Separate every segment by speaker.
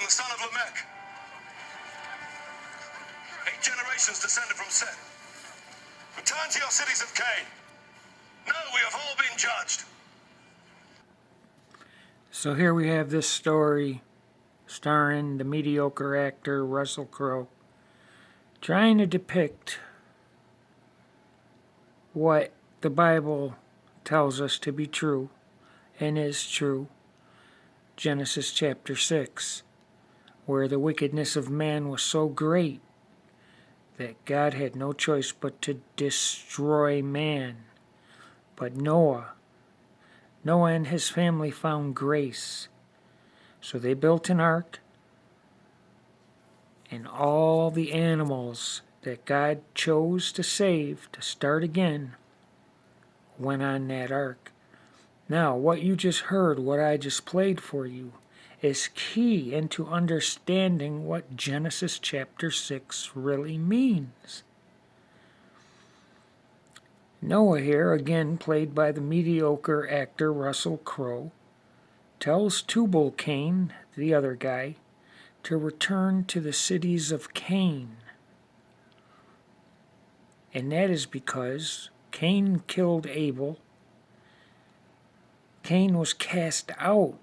Speaker 1: the son of Lamech. 8 generations descended from Seth. Return to your cities of Cain. No, we have all been judged.
Speaker 2: So here we have this story starring the mediocre actor Russell Crowe, trying to depict what the Bible tells us to be true and is true. Genesis chapter 6, where the wickedness of man was so great that God had no choice but to destroy man. But Noah and his family found grace. So they built an ark, and all the animals that God chose to save to start again went on that ark. Now, what you just heard, what I just played for you, is key into understanding what Genesis chapter 6 really means. Noah here, again played by the mediocre actor Russell Crowe, tells Tubal-Cain, the other guy, to return to the cities of Cain. And that is because Cain killed Abel. Cain was cast out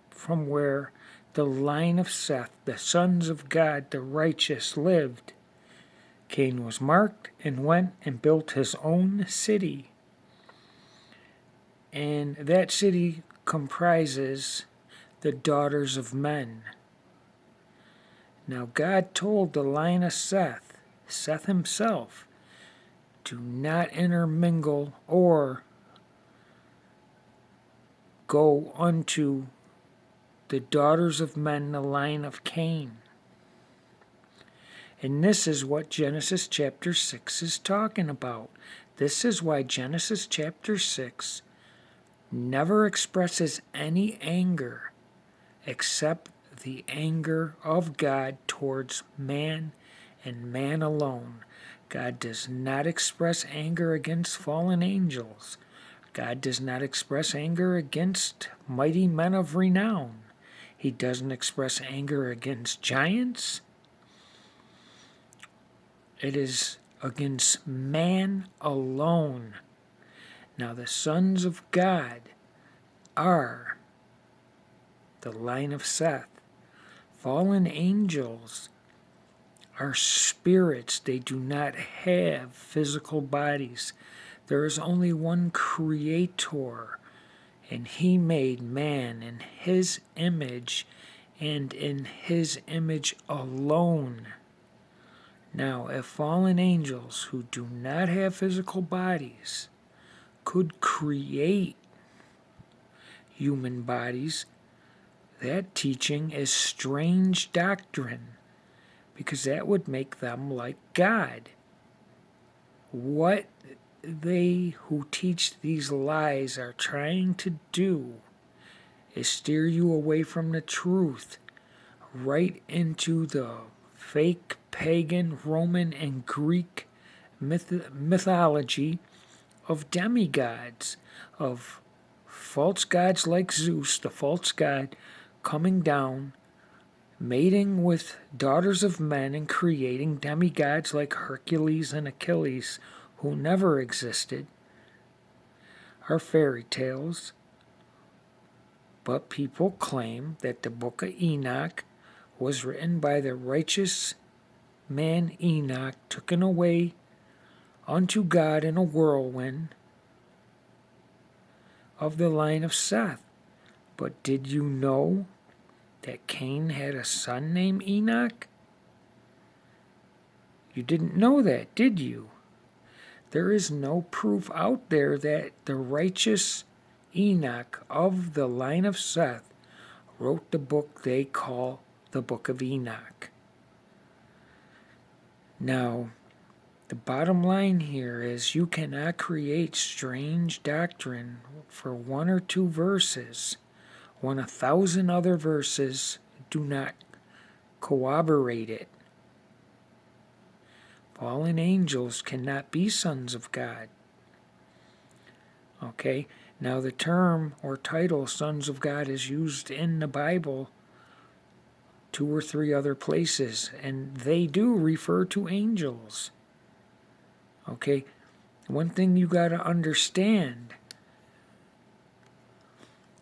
Speaker 2: from where the line of Seth, the sons of God, the righteous, lived. Cain was marked and went and built his own city. And that city comprises the daughters of men. Now God told the line of Seth himself, do not intermingle or go unto the daughters of men, the line of Cain. And this is what Genesis chapter 6 is talking about. This is why Genesis chapter 6 never expresses any anger except the anger of God towards man and man alone. God does not express anger against fallen angels. God does not express anger against mighty men of renown. He doesn't express anger against giants. It is against man alone. Now the sons of God are the line of Seth. Fallen angels are spirits. They do not have physical bodies. There is only one Creator, and He made man in His image and in His image alone. Now, if fallen angels who do not have physical bodies could create human bodies, that teaching is strange doctrine, because that would make them like God. What they who teach these lies are trying to do is steer you away from the truth, right into the fake pagan Roman and Greek mythology of demigods, of false gods like Zeus, the false god, coming down, mating with daughters of men and creating demigods like Hercules and Achilles, who never existed, are fairy tales. But people claim that the book of Enoch was written by the righteous man Enoch, taken away unto God in a whirlwind of the line of Seth. But did you know that Cain had a son named Enoch? You didn't know that, did you? There is no proof out there that the righteous Enoch of the line of Seth wrote the book they call the Book of Enoch. Now, the bottom line here is you cannot create strange doctrine for 1 or 2 verses when 1,000 other verses do not corroborate it. Fallen angels cannot be sons of God. Okay, now the term or title sons of God is used in the Bible 2 or 3 other places, and they do refer to angels. Okay, one thing you got to understand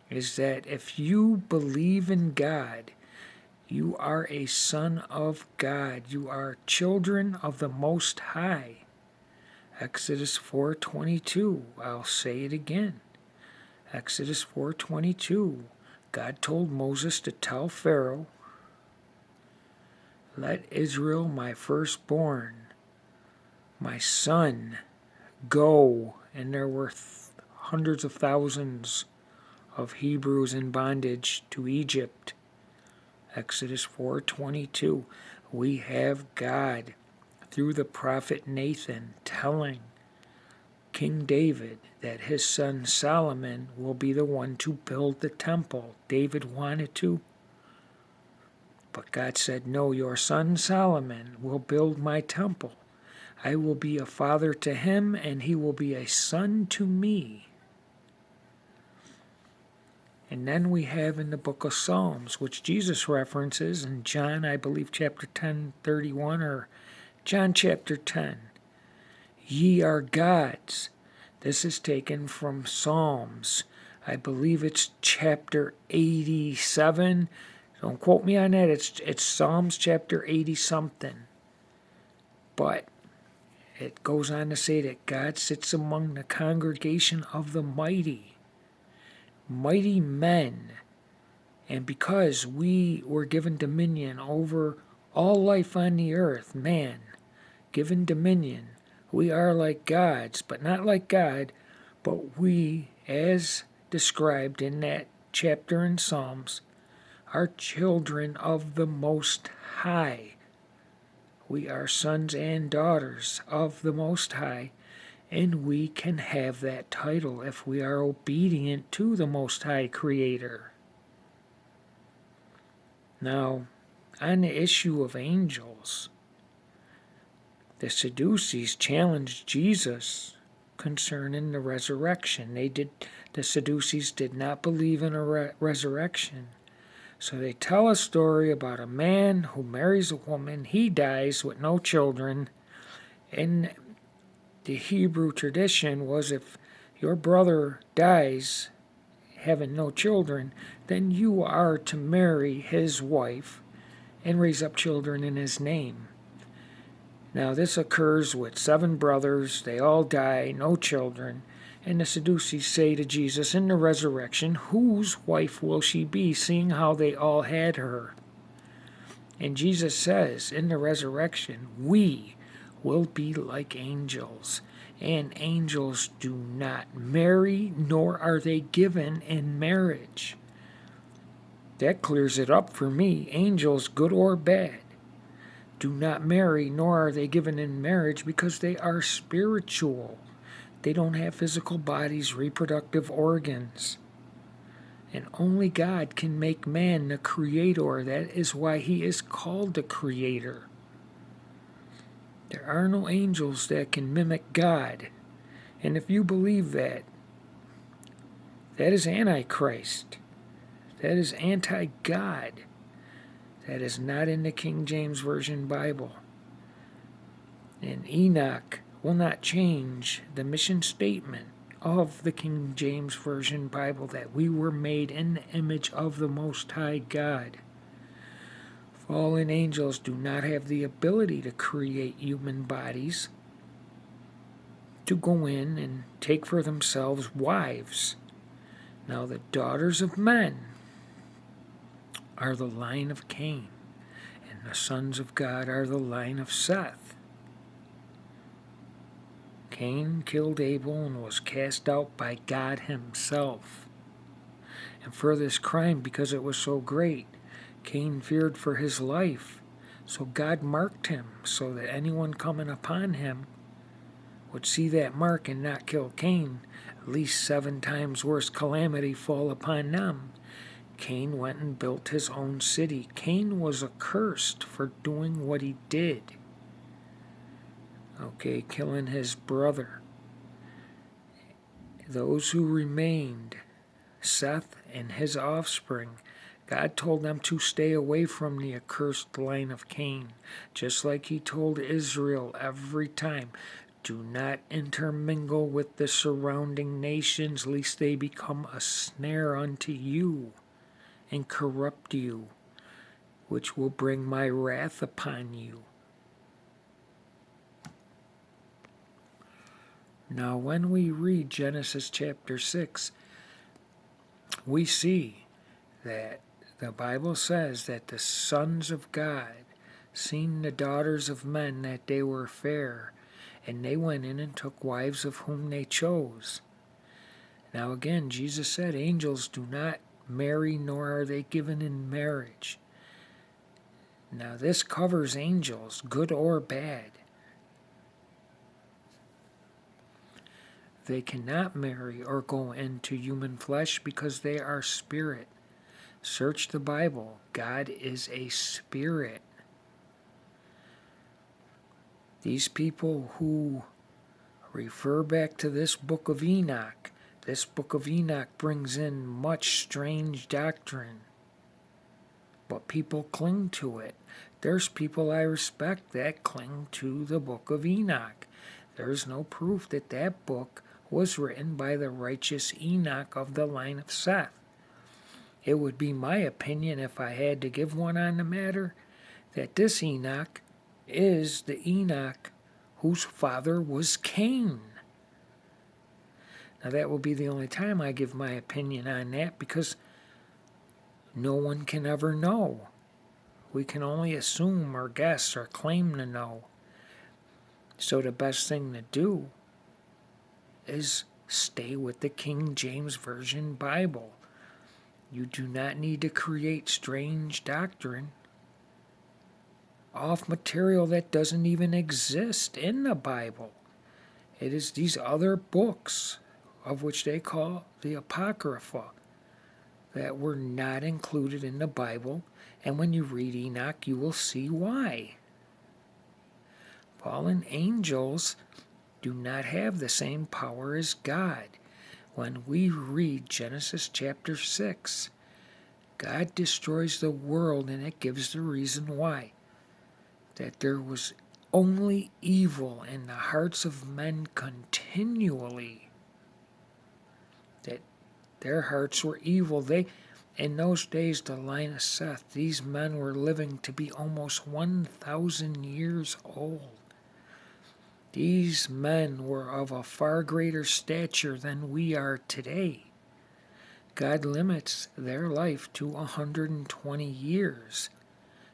Speaker 2: is that if you believe in God, you are a son of God. You are children of the Most High. Exodus 4:22. I'll say it again. Exodus 4:22. God told Moses to tell Pharaoh, "Let Israel, my firstborn, my son, go." And there were hundreds of thousands of Hebrews in bondage to Egypt. Exodus 4:22. We have God through the prophet Nathan telling King David that his son Solomon will be the one to build the temple. David wanted to, but God said, "No, your son Solomon will build my temple. I will be a father to him, and he will be a son to me." And then we have in the book of Psalms, which Jesus references in John, I believe, chapter 10:31, or John chapter 10. Ye are gods. This is taken from Psalms. I believe it's chapter 87. Don't quote me on that. It's Psalms chapter 80 something. But it goes on to say that God sits among the congregation of the mighty. Mighty men. And because we were given dominion over all life on the earth, man, given dominion, we are like gods, but not like God, but we, as described in that chapter in Psalms, are children of the Most High. We are sons and daughters of the Most High, and we can have that title if we are obedient to the Most High Creator. Now, on the issue of angels, the Sadducees challenged Jesus concerning the resurrection. The Sadducees did not believe in a resurrection. So they tell a story about a man who marries a woman. He dies with no children. And the Hebrew tradition was if your brother dies having no children, then you are to marry his wife and raise up children in his name. Now this occurs with 7 brothers. They all die, no children. And the Sadducees say to Jesus in the resurrection, whose wife will she be, seeing how they all had her? And Jesus says in the resurrection, we will be like angels. And angels do not marry, nor are they given in marriage. That clears it up for me. Angels, good or bad, do not marry, nor are they given in marriage because they are spiritual. They don't have physical bodies, reproductive organs. And only God can make man the creator. That is why he is called the creator. There are no angels that can mimic God. And if you believe that, that is Antichrist. That is anti-God. That is not in the King James Version Bible. And Enoch will not change the mission statement of the King James Version Bible that we were made in the image of the Most High God. Fallen angels do not have the ability to create human bodies, to go in and take for themselves wives. Now the daughters of men are the line of Cain, and the sons of God are the line of Seth. Cain killed Abel and was cast out by God himself. And for this crime, because it was so great, Cain feared for his life. So God marked him so that anyone coming upon him would see that mark and not kill Cain. At least 7 times worse calamity fall upon them. Cain went and built his own city. Cain was accursed for doing what he did. Okay, killing his brother. Those who remained, Seth and his offspring, God told them to stay away from the accursed line of Cain, just like he told Israel every time. Do not intermingle with the surrounding nations, lest they become a snare unto you and corrupt you, which will bring my wrath upon you. Now, when we read Genesis chapter 6, we see that the Bible says that the sons of God seen the daughters of men that they were fair, and they went in and took wives of whom they chose. Now again, Jesus said angels do not marry, nor are they given in marriage. Now this covers angels, good or bad. They cannot marry or go into human flesh because they are spirit. Search the Bible. God is a spirit. These people who refer back to this book of Enoch brings in much strange doctrine, but people cling to it. There's people I respect that cling to the book of Enoch. There's no proof that that book was written by the righteous Enoch of the line of Seth. It would be my opinion, if I had to give one on the matter, that this Enoch is the Enoch whose father was Cain. Now that will be the only time I give my opinion on that, because no one can ever know. We can only assume or guess or claim to know. So the best thing to do is stay with the King James Version Bible. You do not need to create strange doctrine off material that doesn't even exist in the Bible. It is these other books, of which they call the Apocrypha, that were not included in the Bible, and when you read Enoch, you will see why. Fallen angels do not have the same power as God. When we read Genesis chapter 6, God destroys the world, and it gives the reason why. That there was only evil in the hearts of men continually. That their hearts were evil. In those days, the line of Seth, these men were living to be almost 1,000 years old. These men were of a far greater stature than we are today. God limits their life to 120 years.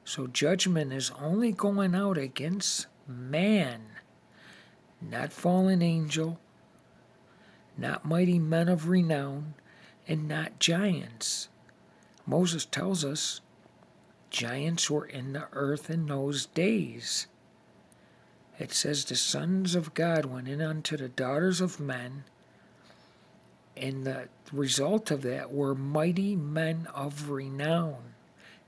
Speaker 2: So judgment is only going out against man, not fallen angel, not mighty men of renown, and not giants. Moses tells us giants were in the earth in those days. It says the sons of God went in unto the daughters of men, and the result of that were mighty men of renown.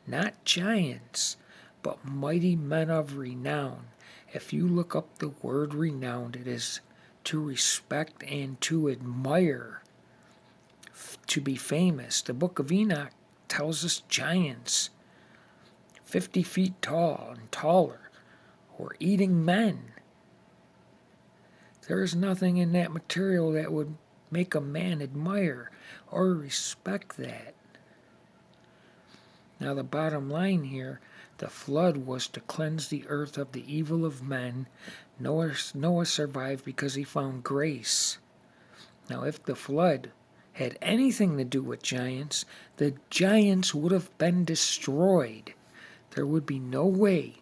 Speaker 2: Not giants, but mighty men of renown. If you look up the word renowned, it is to respect and to admire, to be famous. The book of Enoch tells us giants, 50 feet tall and taller, were eating men. There is nothing in that material that would make a man admire or respect that. Now the bottom line here, the flood was to cleanse the earth of the evil of men. Noah survived because he found grace. Now if the flood had anything to do with giants, the giants would have been destroyed. There would be no way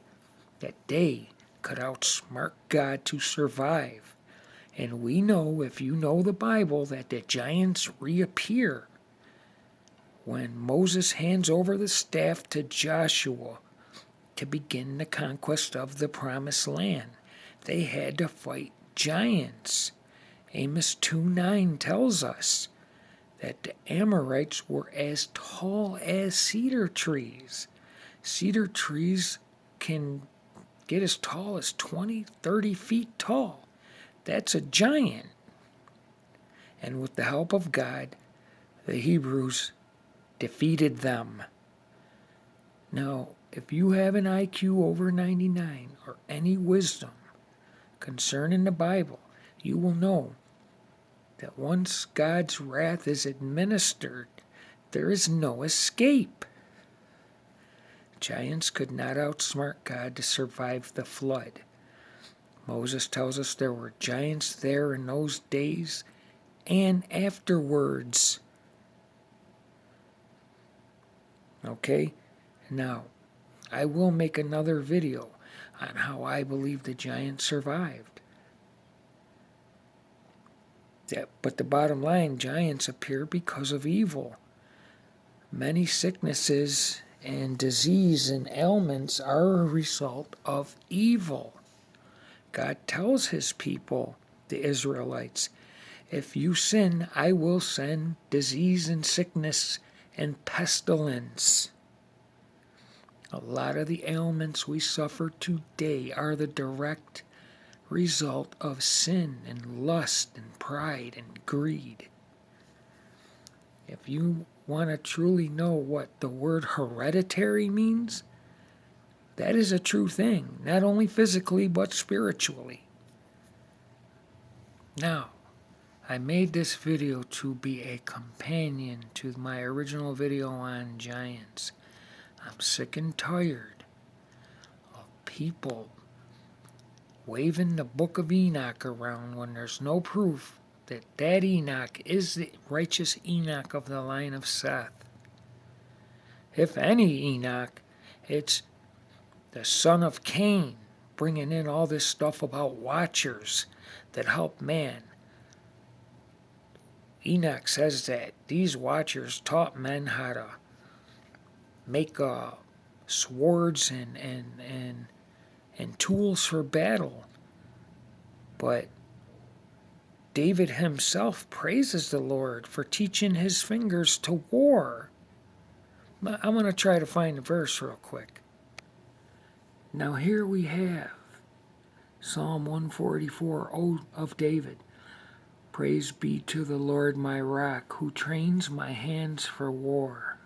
Speaker 2: that they could outsmart God to survive. And we know, if you know the Bible, that the giants reappear when Moses hands over the staff to Joshua to begin the conquest of the promised land. They had to fight giants. Amos 2:9 tells us that the Amorites were as tall as cedar trees. Cedar trees can get as tall as 20, 30 feet tall. That's a giant. And with the help of God, the Hebrews defeated them. Now, if you have an IQ over 99 or any wisdom concerning the Bible, you will know that once God's wrath is administered, there is no escape. Giants could not outsmart God to survive the flood. Moses tells us there were giants there in those days and afterwards. Okay? Now, I will make another video on how I believe the giants survived. But the bottom line, giants appear because of evil. Many sicknesses and disease and ailments are a result of evil. God tells his people, the Israelites, if you sin, I will send disease and sickness and pestilence. A lot of the ailments we suffer today are the direct result of sin and lust and pride and greed. If you want to truly know what the word hereditary means, that is a true thing, not only physically but spiritually. Now, I made this video to be a companion to my original video on giants. I'm sick and tired of people waving the Book of Enoch around when there's no proof that Enoch is the righteous Enoch of the line of Seth. If any Enoch, it's the son of Cain, bringing in all this stuff about watchers that help man. Enoch says that these watchers taught men how to make swords and tools for battle. But David himself praises the Lord for teaching his fingers to war. I'm going to try to find the verse real quick. Now here we have Psalm 144 of David. Praise be to the Lord my rock, who trains my hands for war,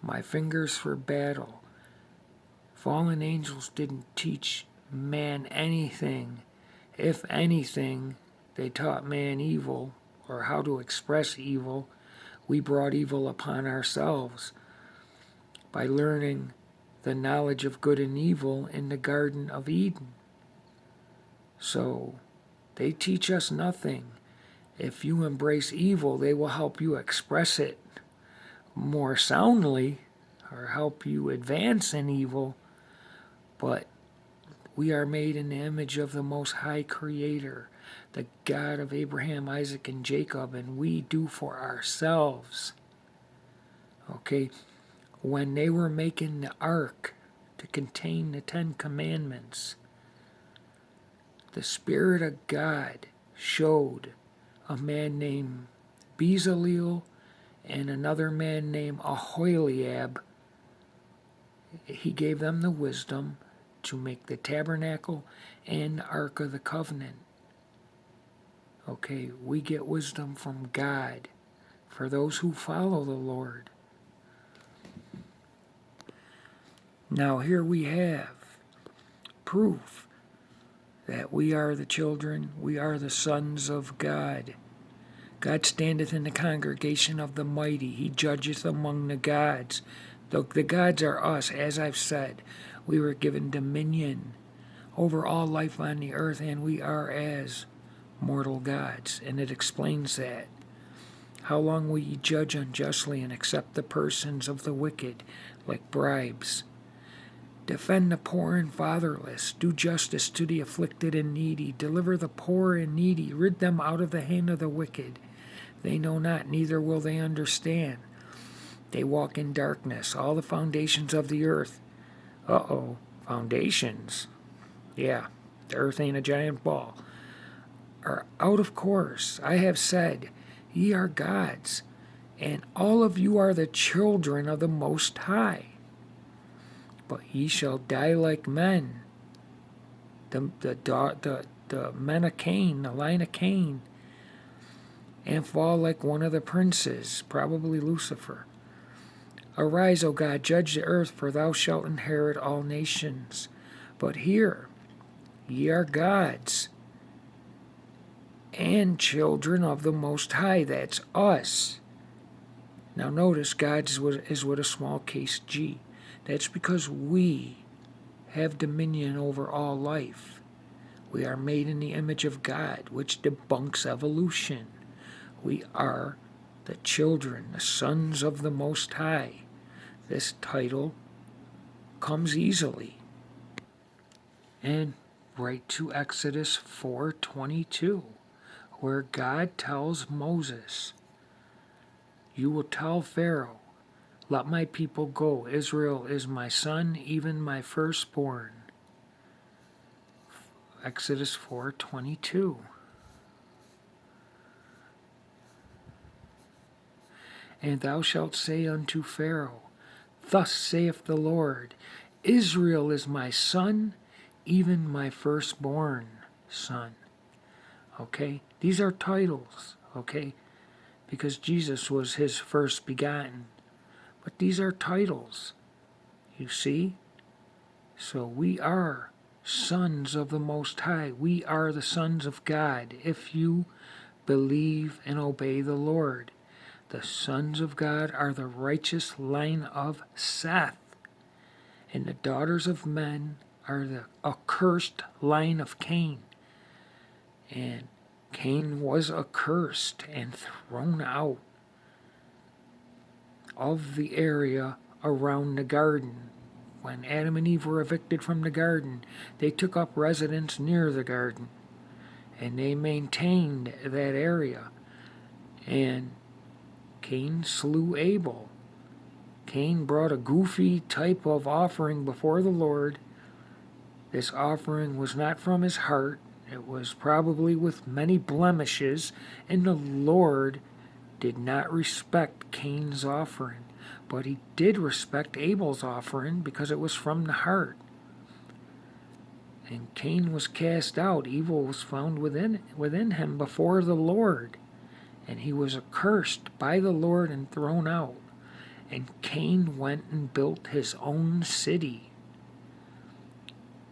Speaker 2: my fingers for battle. Fallen angels didn't teach man anything. If anything, they taught man evil, or how to express evil. We brought evil upon ourselves by learning the knowledge of good and evil in the Garden of Eden. So, they teach us nothing. If you embrace evil, they will help you express it more soundly, or help you advance in evil. But we are made in the image of the Most High Creator, the God of Abraham, Isaac, and Jacob, and we do for ourselves. Okay? When they were making the ark to contain the 10 Commandments, the Spirit of God showed a man named Bezalel and another man named Aholiab. He gave them the wisdom to make the tabernacle and the Ark of the Covenant. Okay, we get wisdom from God for those who follow the Lord. Now here we have proof that we are the children, we are the sons of God. God standeth in the congregation of the mighty. He judgeth among the gods. The gods are us, as I've said. We were given dominion over all life on the earth, and we are as mortal gods. And it explains that. How long will ye judge unjustly and accept the persons of the wicked like bribes? Defend the poor and fatherless. Do justice to the afflicted and needy. Deliver the poor and needy. Rid them out of the hand of the wicked. They know not, neither will they understand. They walk in darkness. All the foundations of the earth. Foundations. Yeah, the earth ain't a giant ball. Are out of course. I have said, ye are gods, and all of you are the children of the Most High. But ye shall die like men. The men of Cain, the line of Cain, and fall like one of the princes, probably Lucifer. Arise, O God, judge the earth, for thou shalt inherit all nations. But here, ye are gods and children of the Most High. That's us. Now notice, gods is with a small case G. That's because we have dominion over all life. We are made in the image of God, which debunks evolution. We are the children, the sons of the Most High. This title comes easily. And right to Exodus 4:22, where God tells Moses, "You will tell Pharaoh, let my people go. Israel is my son, even my firstborn." Exodus 4:22. And thou shalt say unto Pharaoh, Thus saith the Lord, Israel is my son, even my firstborn son. Okay? These are titles, okay? Because Jesus was his first begotten. But these are titles, you see? So we are sons of the Most High. We are the sons of God if you believe and obey the Lord. The sons of God are the righteous line of Seth, and the daughters of men are the accursed line of Cain. And Cain was accursed and thrown out of the area around the garden. When Adam and Eve were evicted from the garden, they took up residence near the garden, and they maintained that area. And Cain slew Abel. Cain brought a goofy type of offering before the Lord. This offering was not from his heart. It was probably with many blemishes, and the Lord did not respect Cain's offering. But he did respect Abel's offering because it was from the heart. And Cain was cast out. Evil was found within him before the Lord. And he was accursed by the Lord and thrown out. And Cain went and built his own city.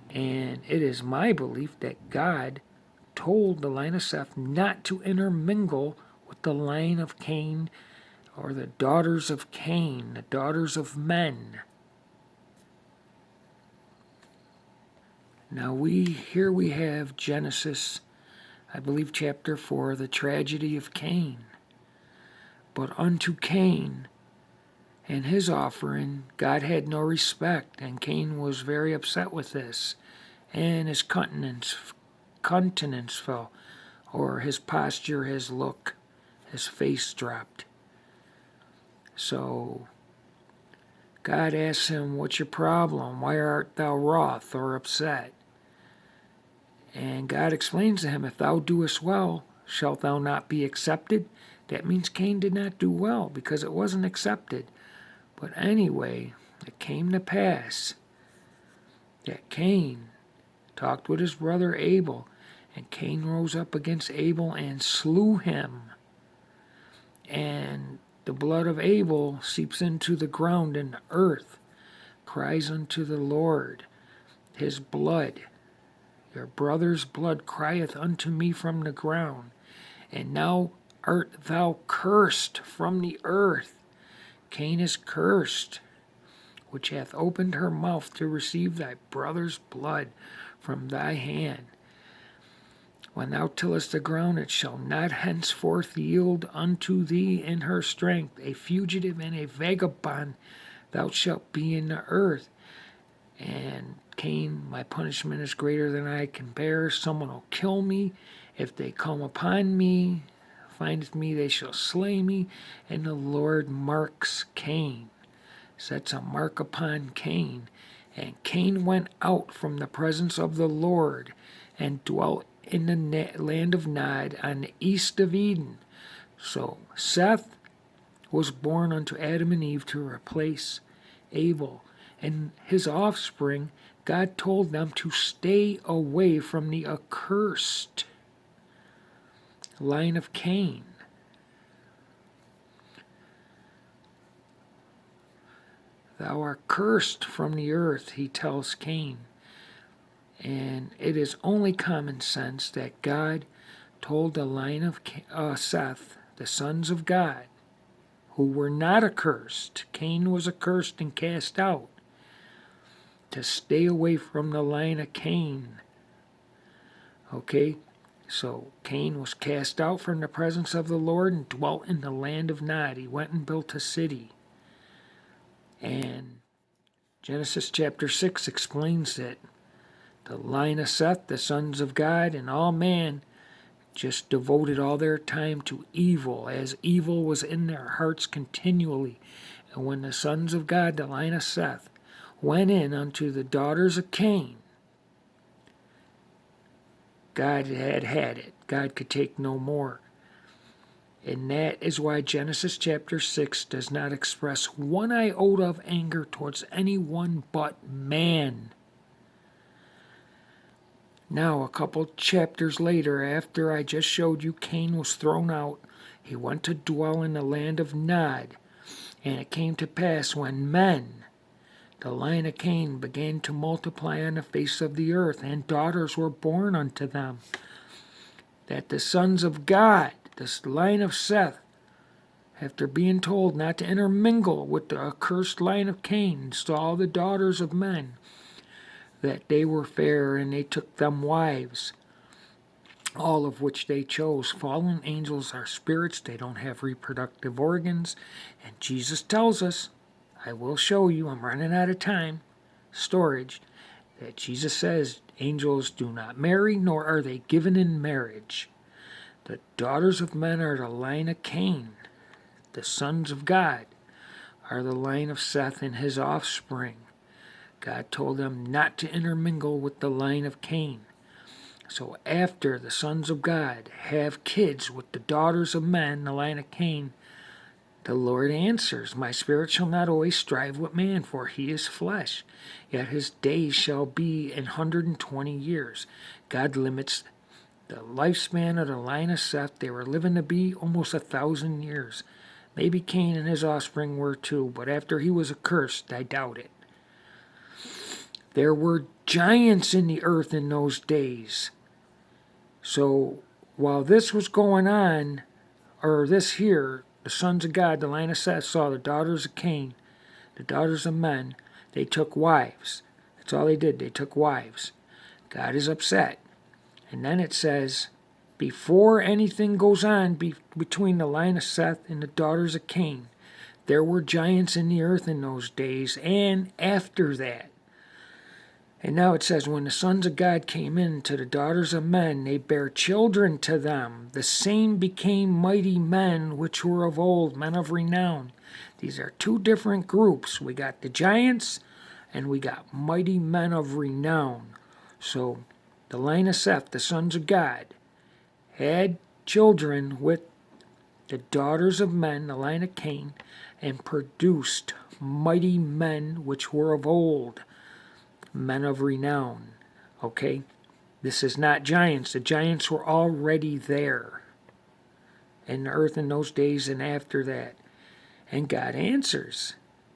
Speaker 2: And it is my belief that God told the line of Seth not to intermingle with the line of Cain or the daughters of Cain, the daughters of men. Now here we have Genesis, I believe chapter 4, the tragedy of Cain. But unto Cain and his offering, God had no respect, and Cain was very upset with this, and his countenance fell, or his posture, his look, his face dropped. So God asks him, "What's your problem? Why art thou wroth or upset?" And God explains to him, "If thou doest well, shalt thou not be accepted?" That means Cain did not do well because it wasn't accepted. But anyway, it came to pass that Cain talked with his brother Abel, and Cain rose up against Abel and slew him. And the blood of Abel seeps into the ground, and the earth cries unto the Lord. His blood, your brother's blood, crieth unto me from the ground. And now art thou cursed from the earth. Cain is cursed, which hath opened her mouth to receive thy brother's blood from thy hand. When thou tillest the ground, it shall not henceforth yield unto thee in her strength. A fugitive and a vagabond thou shalt be in the earth. And Cain, my punishment is greater than I can bear. Someone will kill me. If they come upon me, findeth me, they shall slay me. And the Lord marks Cain, sets a mark upon Cain. And Cain went out from the presence of the Lord and dwelt in the land of Nod on the east of Eden. So Seth was born unto Adam and Eve to replace Abel. And his offspring, God told them to stay away from the accursed line of Cain. Thou art cursed from the earth, he tells Cain. And it is only common sense that God told the line of Seth, the sons of God, who were not accursed, Cain was accursed and cast out, to stay away from the line of Cain. Okay, so Cain was cast out from the presence of the Lord and dwelt in the land of Nod. He went and built a city. And Genesis chapter 6 explains that the line of Seth, the sons of God, and all man just devoted all their time to evil, as evil was in their hearts continually. And when the sons of God, the line of Seth, went in unto the daughters of Cain, God had it. God could take no more. And that is why Genesis chapter 6 does not express one iota of anger towards anyone but man. Now, a couple chapters later, after I just showed you Cain was thrown out, he went to dwell in the land of Nod. And it came to pass when men, the line of Cain, began to multiply on the face of the earth, and daughters were born unto them, that the sons of God, this line of Seth, after being told not to intermingle with the accursed line of Cain, saw the daughters of men, that they were fair, and they took them wives, all of which they chose. Fallen angels are spirits. They don't have reproductive organs. And Jesus tells us, I will show you, I'm running out of time, storage, that Jesus says angels do not marry, nor are they given in marriage. The daughters of men are the line of Cain. The sons of God are the line of Seth and his offspring. God told them not to intermingle with the line of Cain. So after the sons of God have kids with the daughters of men, the line of Cain, the Lord answers, My spirit shall not always strive with man, for he is flesh, yet his days shall be 120 years. God limits the lifespan of the line of Seth. They were living to be almost 1,000 years. Maybe Cain and his offspring were too, but after he was accursed, I doubt it. There were giants in the earth in those days. So while this was going on, or this here, the sons of God, the line of Seth, saw the daughters of Cain, the daughters of men, they took wives. That's all they did. They took wives. God is upset. And then it says, before anything goes on between the line of Seth and the daughters of Cain, there were giants in the earth in those days, and after that. And now it says, when the sons of God came in to the daughters of men, they bare children to them. The same became mighty men which were of old, men of renown. These are two different groups. We got the giants, and we got mighty men of renown. So the line of Seth, the sons of God, had children with the daughters of men, the line of Cain, and produced mighty men which were of old, men of renown. Okay? This is not giants. The giants were already there in the earth in those days and after that. And God answers.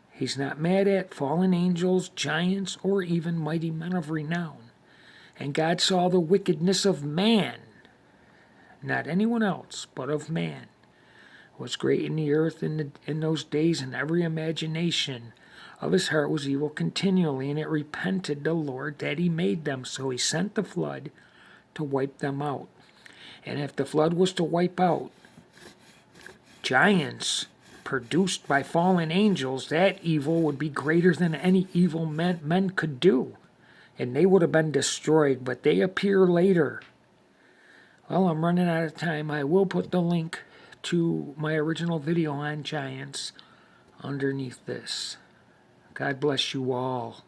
Speaker 2: He's not mad at fallen angels, giants, or even mighty men of renown. And God saw the wickedness of man, not anyone else, but of man, was great in the earth in those days, and every imagination of his heart was evil continually, and it repented the Lord that he made them. So he sent the flood to wipe them out. And if the flood was to wipe out giants produced by fallen angels, that evil would be greater than any evil men could do. And they would have been destroyed, but they appear later. Well, I'm running out of time. I will put the link to my original video on giants underneath this. God bless you all.